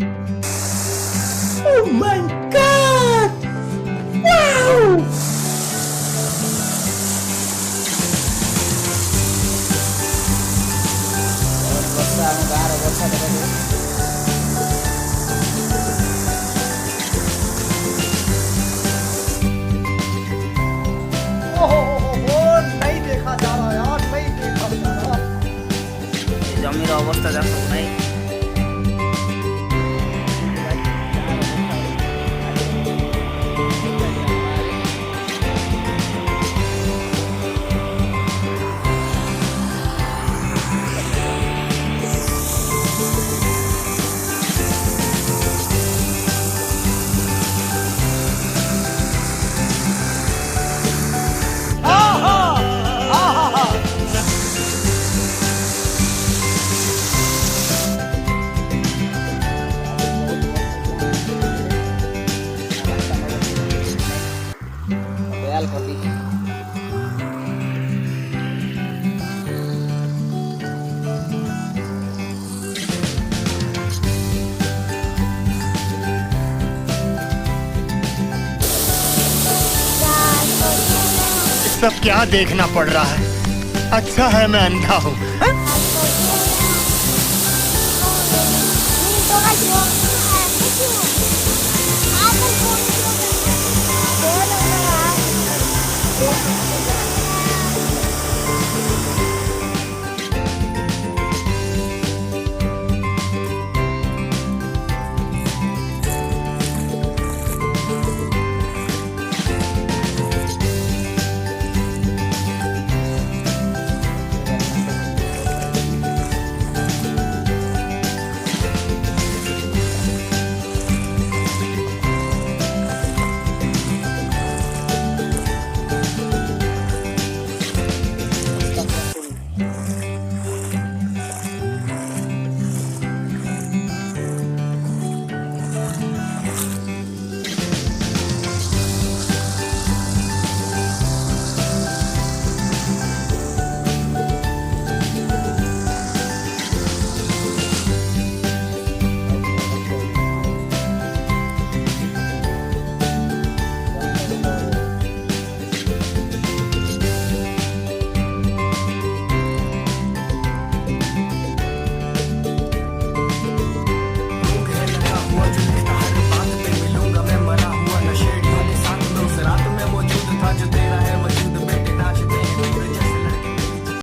Oh my God! Wow! नहीं देखा जा रहा यार, नहीं देखा जा रहा। জমির অবস্থা দেখো নাই। দয়াল কবি सब क्या देखना पड़ रहा है। अच्छा है मैं अंधा हूँ।